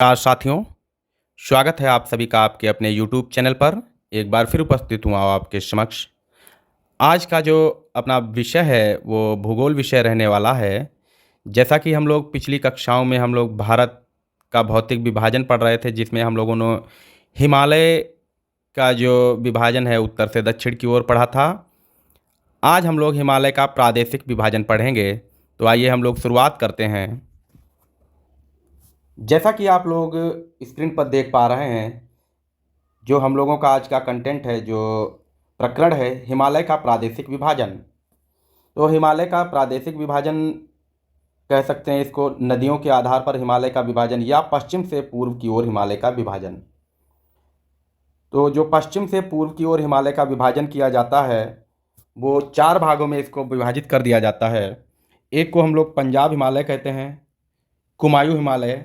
नमस्कार साथियों, स्वागत है आप सभी का आपके अपने यूट्यूब चैनल पर। एक बार फिर उपस्थित हुआ हूँ आपके समक्ष। आज का जो अपना विषय है वो भूगोल विषय रहने वाला है। जैसा कि हम लोग पिछली कक्षाओं में हम लोग भारत का भौतिक विभाजन पढ़ रहे थे, जिसमें हम लोगों ने हिमालय का जो विभाजन है उत्तर से दक्षिण की ओर पढ़ा था। आज हम लोग हिमालय का प्रादेशिक विभाजन पढ़ेंगे। तो आइए हम लोग शुरुआत करते हैं। जैसा कि आप लोग स्क्रीन पर देख पा रहे हैं, जो हम लोगों का आज का कंटेंट है, जो प्रकरण है हिमालय का प्रादेशिक विभाजन। तो हिमालय का प्रादेशिक विभाजन कह सकते हैं इसको, नदियों के आधार पर हिमालय का विभाजन या पश्चिम से पूर्व की ओर हिमालय का विभाजन। तो जो पश्चिम से पूर्व की ओर हिमालय का विभाजन किया जाता है वो चार भागों में इसको विभाजित कर दिया जाता है। एक को हम लोग पंजाब हिमालय कहते हैं, कुमायूं हिमालय,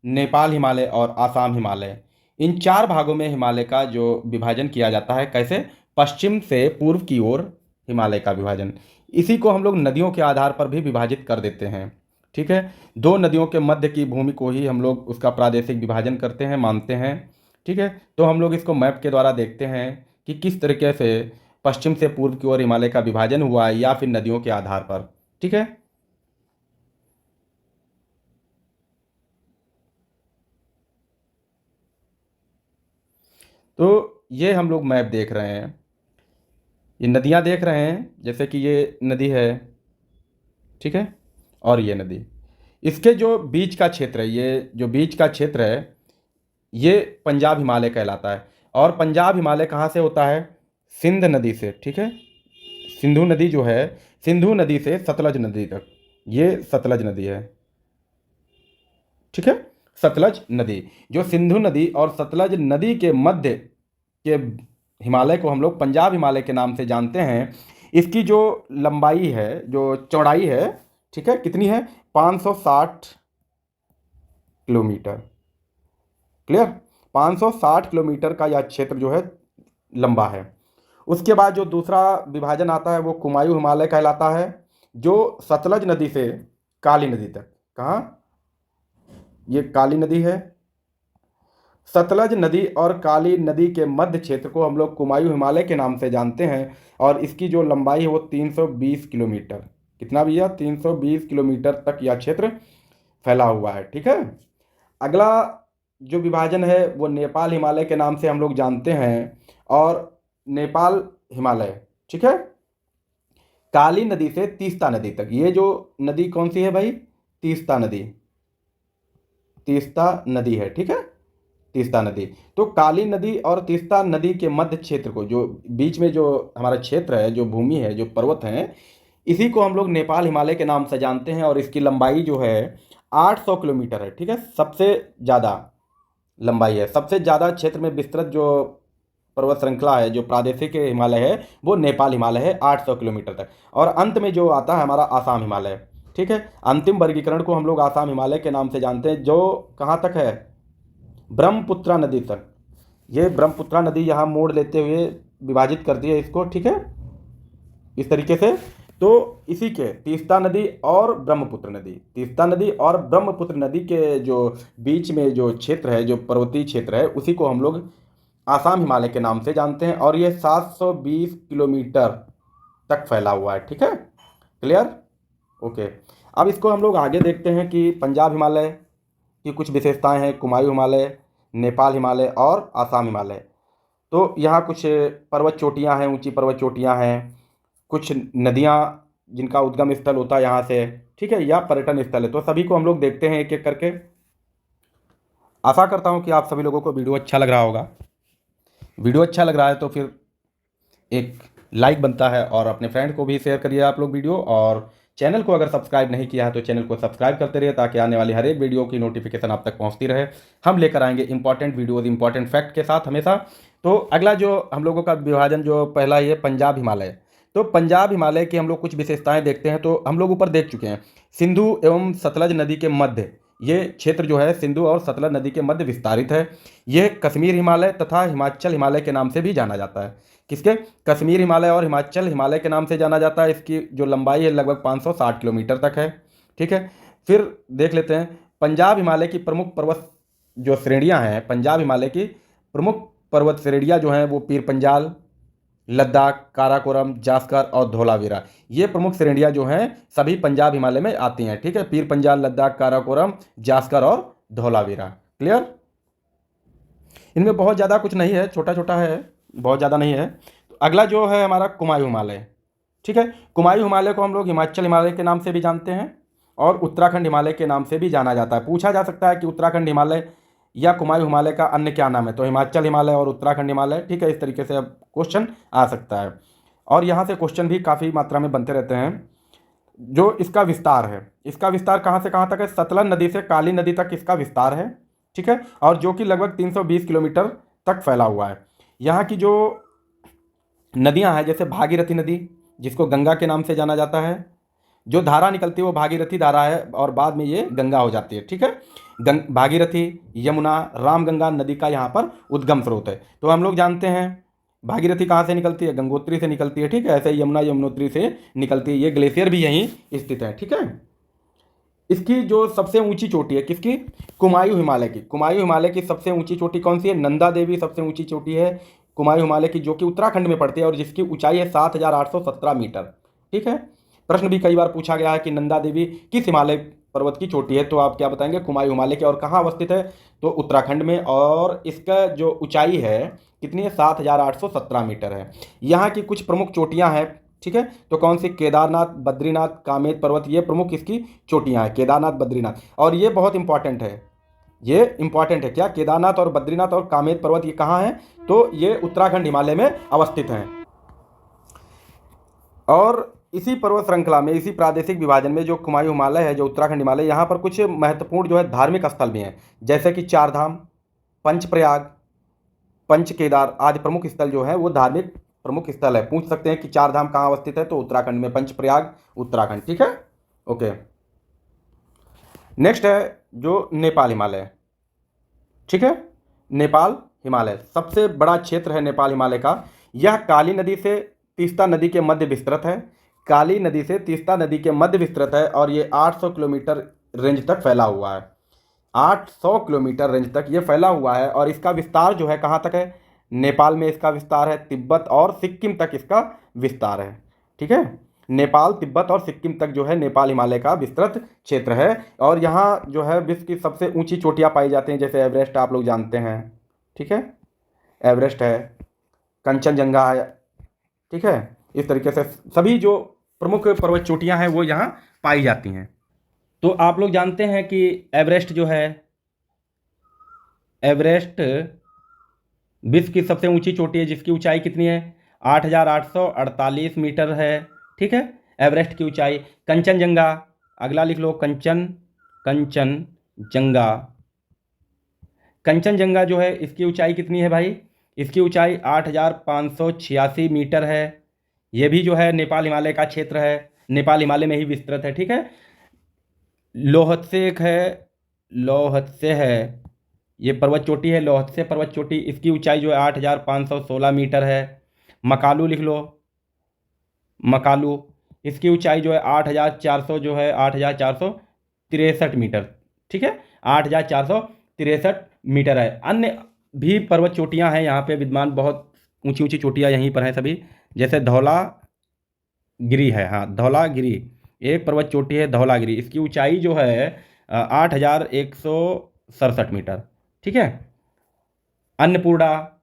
नेपाल हिमालय और आसाम हिमालय। इन चार भागों में हिमालय का जो विभाजन किया जाता है, कैसे? पश्चिम से पूर्व की ओर हिमालय का विभाजन। इसी को हम लोग नदियों के आधार पर भी विभाजित कर देते हैं। ठीक है, दो नदियों के मध्य की भूमि को ही हम लोग उसका प्रादेशिक विभाजन करते हैं, मानते हैं। ठीक है, तो हम लोग इसको मैप के द्वारा देखते हैं कि किस तरीके से पश्चिम से पूर्व की ओर हिमालय का विभाजन हुआ है, या फिर नदियों के आधार पर। ठीक है, तो ये हम लोग मैप देख रहे हैं, ये नदियाँ देख रहे हैं। जैसे कि ये नदी है, ठीक है, और ये नदी, इसके जो बीच का क्षेत्र है, ये जो बीच का क्षेत्र है ये पंजाब हिमालय कहलाता है। और पंजाब हिमालय कहाँ से होता है? सिंध नदी से। ठीक है, सिंधु नदी जो है, सिंधु नदी से सतलज नदी तक, ये सतलज नदी है। ठीक है, सतलज नदी, जो सिंधु नदी और सतलज नदी के मध्य के हिमालय को हम लोग पंजाब हिमालय के नाम से जानते हैं। इसकी जो लंबाई है, जो चौड़ाई है, ठीक है, कितनी है? 560 किलोमीटर। क्लियर? 560 किलोमीटर का यह क्षेत्र जो है लंबा है। उसके बाद जो दूसरा विभाजन आता है वो कुमायूं हिमालय कहलाता है, जो सतलज नदी से काली नदी तक। कहाँ? ये काली नदी है। सतलज नदी और काली नदी के मध्य क्षेत्र को हम लोग कुमायूं हिमालय के नाम से जानते हैं। और इसकी जो लंबाई है वो 320 किलोमीटर। कितना भैया? 320 किलोमीटर तक यह क्षेत्र फैला हुआ है। ठीक है, अगला जो विभाजन है वो नेपाल हिमालय के नाम से हम लोग जानते हैं। और नेपाल हिमालय, ठीक है, काली नदी से तीस्ता नदी तक। ये जो नदी कौन सी है भाई? तीस्ता नदी, तीस्ता नदी है। ठीक है, तीस्ता नदी। तो काली नदी और तीस्ता नदी के मध्य क्षेत्र को, जो बीच में जो हमारा क्षेत्र है, जो भूमि है, जो पर्वत हैं, इसी को हम लोग नेपाल हिमालय के नाम से जानते हैं। और इसकी लंबाई जो है 800 किलोमीटर है। ठीक है, सबसे ज़्यादा लंबाई है, सबसे ज़्यादा क्षेत्र में विस्तृत जो पर्वत श्रृंखला है, जो प्रादेशिक हिमालय है, वो नेपाल हिमालय है, 800 किलोमीटर तक। और अंत में जो आता है हमारा आसाम हिमालय। ठीक है, अंतिम वर्गीकरण को हम लोग आसाम हिमालय के नाम से जानते हैं, जो कहाँ तक है? ब्रह्मपुत्रा नदी तक। ये ब्रह्मपुत्रा नदी यहाँ मोड़ लेते हुए विभाजित करती है इसको। ठीक है, इस तरीके से। तो इसी के तीस्ता नदी और ब्रह्मपुत्र नदी, तीस्ता नदी और ब्रह्मपुत्र नदी के जो बीच में जो क्षेत्र है, जो पर्वतीय क्षेत्र है, उसी को हम लोग आसाम हिमालय के नाम से जानते हैं। और ये 720 किलोमीटर तक फैला हुआ है। ठीक है, क्लियर? ओके, अब इसको हम लोग आगे देखते हैं कि पंजाब हिमालय की कुछ विशेषताएं हैं, कुमायूं हिमालय, नेपाल हिमालय और आसाम हिमालय। तो यहाँ कुछ पर्वत चोटियाँ हैं, ऊंची पर्वत चोटियाँ हैं, कुछ नदियाँ जिनका उद्गम स्थल होता है यहाँ से। ठीक है, या पर्यटन स्थल है। तो सभी को हम लोग देखते हैं एक एक करके। आशा करता हूँ कि आप सभी लोगों को वीडियो अच्छा लग रहा होगा। वीडियो अच्छा लग रहा है तो फिर एक लाइक बनता है, और अपने फ्रेंड को भी शेयर करिए आप लोग वीडियो। और चैनल को अगर सब्सक्राइब नहीं किया है तो चैनल को सब्सक्राइब करते रहिए, ताकि आने वाली हर एक वीडियो की नोटिफिकेशन आप तक पहुंचती रहे। हम लेकर आएंगे इंपॉर्टेंट वीडियोज़ इंपॉर्टेंट फैक्ट के साथ हमेशा। तो अगला जो हम लोगों का विभाजन जो पहला ही है पंजाब हिमालय। तो पंजाब हिमालय की हम लोग कुछ विशेषताएं देखते हैं। तो हम लोग ऊपर देख चुके हैं, सिंधु एवं सतलज नदी के मध्य ये क्षेत्र जो है सिंधु और सतलज नदी के मध्य विस्तारित है। यह कश्मीर हिमालय तथा हिमाचल हिमालय के नाम से भी जाना जाता है। किसके? कश्मीर हिमालय और हिमाचल हिमालय के नाम से जाना जाता है। इसकी जो लंबाई है लगभग 560 किलोमीटर तक है। ठीक है, फिर देख लेते हैं पंजाब हिमालय की प्रमुख पर्वत जो श्रेणियां हैं पंजाब हिमालय की प्रमुख पर्वत श्रेणियां जो हैं वो पीर पंजाल, लद्दाख, काराकोरम, जास्कर और धौलावीरा, ये प्रमुख श्रेणियां जो हैं सभी पंजाब हिमालय में आती हैं। ठीक है, पीर पंजाल, लद्दाख, काराकोरम, जास्कर और धौलावीरा। क्लियर? इनमें बहुत ज़्यादा कुछ नहीं है, छोटा छोटा है, बहुत ज़्यादा नहीं है। तो अगला जो है हमारा कुमायूं हिमालय। ठीक है, कुमायूं हिमालय को हम लोग हिमाचल हिमालय के नाम से भी जानते हैं और उत्तराखंड हिमालय के नाम से भी जाना जाता है। पूछा जा सकता है कि उत्तराखंड हिमालय या कुमायूं हिमालय का अन्य क्या नाम है, तो हिमाचल हिमालय और उत्तराखंड हिमालय। ठीक है, इस तरीके से अब क्वेश्चन आ सकता है और यहाँ से क्वेश्चन भी काफ़ी मात्रा में बनते रहते हैं। जो इसका विस्तार है, इसका विस्तार कहाँ से कहाँ तक है? सतलज नदी से काली नदी तक इसका विस्तार है। ठीक है, और जो कि लगभग 320 किलोमीटर तक फैला हुआ है। यहाँ की जो नदियाँ हैं, जैसे भागीरथी नदी जिसको गंगा के नाम से जाना जाता है, जो धारा निकलती है वो भागीरथी धारा है और बाद में ये गंगा हो जाती है। ठीक है, भागीरथी, यमुना, रामगंगा नदी का यहाँ पर उद्गम स्रोत है। तो हम लोग जानते हैं भागीरथी कहाँ से निकलती है? गंगोत्री से निकलती है। ठीक है, ऐसे यमुना यमुनोत्री से निकलती है। ये ग्लेशियर भी यहीं स्थित है। ठीक है, इसकी जो सबसे ऊंची चोटी है किसकी? कुमायूं हिमालय की। कुमायूं हिमालय की सबसे ऊंची चोटी कौन सी है? नंदा देवी सबसे ऊंची चोटी है कुमायूं हिमालय की, जो कि उत्तराखंड में पड़ती है और जिसकी ऊंचाई है 7,817 मीटर। ठीक है, प्रश्न भी कई बार पूछा गया है कि नंदा देवी किस हिमालय पर्वत की चोटी है, तो आप क्या बताएंगे? कुमायूं हिमालय के। और कहाँ अवस्थित है? तो उत्तराखंड में, और इसका जो ऊंचाई है कितनी है? 7,817 मीटर है। यहाँ की कुछ प्रमुख चोटियाँ हैं। ठीक है, तो कौन सी? केदारनाथ, बद्रीनाथ, कामेत पर्वत, ये प्रमुख इसकी चोटियाँ हैं, केदारनाथ, बद्रीनाथ। और ये बहुत इंपॉर्टेंट है, ये इंपॉर्टेंट है क्या? केदारनाथ और बद्रीनाथ और कामेत पर्वत ये कहाँ हैं? तो ये उत्तराखंड हिमालय में अवस्थित हैं। और इसी पर्वत श्रृंखला में, इसी प्रादेशिक विभाजन में जो कुमायूं हिमालय है, जो उत्तराखंड हिमालय, यहाँ पर कुछ महत्वपूर्ण जो है धार्मिक स्थल भी हैं, जैसे कि चारधाम, पंचप्रयाग, पंच केदार आदि प्रमुख स्थल जो है वो धार्मिक प्रमुख स्थल है। पूछ सकते हैं कि चारधाम कहाँ अवस्थित है? तो उत्तराखंड में, पंचप्रयाग उत्तराखंड। ठीक है, ओके। नेक्स्ट है जो नेपाल हिमालय। ठीक है, नेपाल हिमालय सबसे बड़ा क्षेत्र है नेपाल हिमालय का। यह काली नदी से तीस्ता नदी के मध्य विस्तृत है। काली नदी से तीस्ता नदी के मध्य विस्तृत है और ये 800 किलोमीटर रेंज तक फैला हुआ है। 800 किलोमीटर रेंज तक ये फैला हुआ है और इसका विस्तार जो है कहाँ तक है? नेपाल में इसका विस्तार है, तिब्बत और सिक्किम तक इसका विस्तार है। ठीक है, नेपाल, तिब्बत और सिक्किम तक जो है नेपाल हिमालय का विस्तृत क्षेत्र है। और यहाँ जो है विश्व की सबसे ऊंची चोटियाँ पाई जाती हैं, जैसे एवरेस्ट आप लोग जानते हैं। ठीक है, एवरेस्ट है, कंचनजंगा है। ठीक है, इस तरीके से सभी जो प्रमुख पर्वत चोटियाँ हैं वो यहाँ पाई जाती हैं। तो आप लोग जानते हैं कि एवरेस्ट जो है, एवरेस्ट विश्व की सबसे ऊंची चोटी है, जिसकी ऊंचाई कितनी है? 8,848 मीटर है। ठीक है, एवरेस्ट की ऊंचाई। कंचनजंगा, अगला लिख लो, कंचनजंगा। कंचनजंगा जो है इसकी ऊंचाई कितनी है भाई? इसकी ऊंचाई 8,586 मीटर है। ये भी जो है नेपाल हिमालय का क्षेत्र है, नेपाल हिमालय में ही विस्तृत है। ठीक है, लोहत्से एक है, लोहत्से है, ये पर्वत चोटी है, लोहत्से पर्वत चोटी, इसकी ऊंचाई जो है 8,516 मीटर है। मकालू लिख लो, मकालू, इसकी ऊंचाई जो है 8,400 जो है 8,463 मीटर। ठीक है, 8,463 मीटर है। अन्य भी पर्वत चोटियां हैं यहाँ पे विद्यमान, बहुत ऊंची ऊंची चोटियां यहीं पर हैं सभी, जैसे धौलागिरी है। हाँ, धौलागिरी एक पर्वत चोटी है, धौलागिरी, इसकी ऊंचाई जो है 8,167 मीटर। ठीक है, अन्नपूर्णा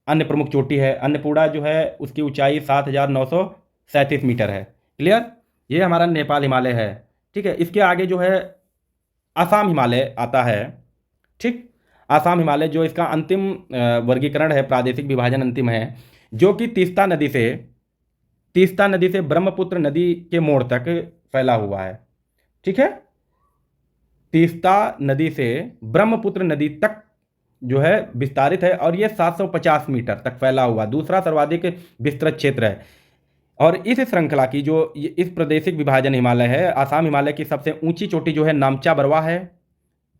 अन्य प्रमुख चोटी है, अन्नपूर्णा जो है उसकी ऊंचाई 7,937 मीटर है। क्लियर? ये हमारा नेपाल हिमालय है। ठीक है, इसके आगे जो है असम हिमालय आता है। ठीक, असम हिमालय जो इसका अंतिम वर्गीकरण है, प्रादेशिक विभाजन अंतिम है, जो कि तीस्ता नदी से ब्रह्मपुत्र नदी के मोड़ तक फैला हुआ है। ठीक है, तीस्ता नदी से ब्रह्मपुत्र नदी तक जो है विस्तारित है और ये 750 मीटर तक फैला हुआ दूसरा सर्वाधिक विस्तृत क्षेत्र है। और इस श्रृंखला की जो इस प्रादेशिक विभाजन हिमालय है, आसाम हिमालय की सबसे ऊंची चोटी जो है नामचा बरवा है।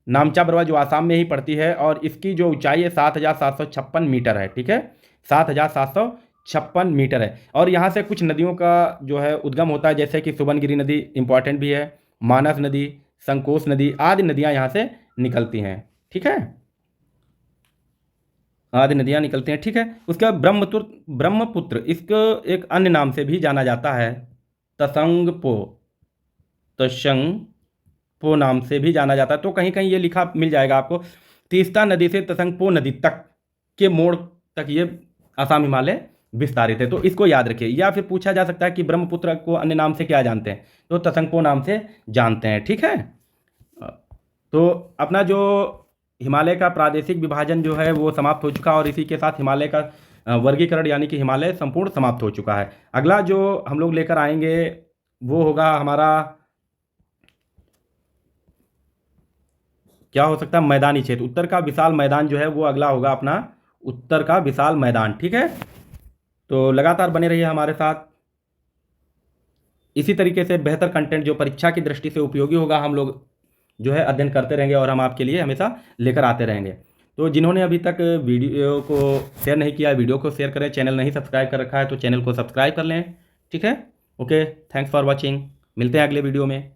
नामचा बरवा जो आसाम में ही पड़ती है और इसकी जो ऊंचाई है 7,756 मीटर है। ठीक है, 7,756 मीटर है। और यहाँ से कुछ नदियों का जो है उद्गम होता है, जैसे कि सुबनगिरी नदी इंपॉर्टेंट भी है, मानस नदी, संकोश नदी आदि नदियाँ यहाँ से निकलती हैं। ठीक है, आदि नदियाँ निकलती हैं, ठीक है। उसके बाद ब्रह्मपुत्र इसको एक अन्य नाम से भी जाना जाता है, तसंगपो, तशंगपो नाम से भी जाना जाता है। तो कहीं कहीं ये लिखा मिल जाएगा आपको, तीस्ता नदी से तसंगपो नदी तक के मोड़ तक ये आसाम हिमालय विस्तारित है, तो इसको याद रखिए। या फिर पूछा जा सकता है कि ब्रह्मपुत्र को अन्य नाम से क्या जानते हैं, तो तसंगपो नाम से जानते हैं, ठीक है। तो अपना जो हिमालय का प्रादेशिक विभाजन जो है वो समाप्त हो चुका है, और इसी के साथ हिमालय का वर्गीकरण यानी कि हिमालय संपूर्ण समाप्त हो चुका है। अगला जो हम लोग लेकर आएंगे वो होगा हमारा, क्या हो सकता है, मैदानी क्षेत्र, उत्तर का विशाल मैदान जो है वो अगला होगा अपना, उत्तर का विशाल मैदान, ठीक है। तो लगातार बने रहिए हमारे साथ, इसी तरीके से बेहतर कंटेंट जो परीक्षा की दृष्टि से उपयोगी होगा हम लोग जो है अध्ययन करते रहेंगे, और हम आपके लिए हमेशा लेकर आते रहेंगे। तो जिन्होंने अभी तक वीडियो को शेयर नहीं किया, वीडियो को शेयर करें, चैनल नहीं सब्सक्राइब कर रखा है तो चैनल को सब्सक्राइब कर लें, ठीक है। ओके, थैंक्स फॉर वॉचिंग, मिलते हैं अगले वीडियो में।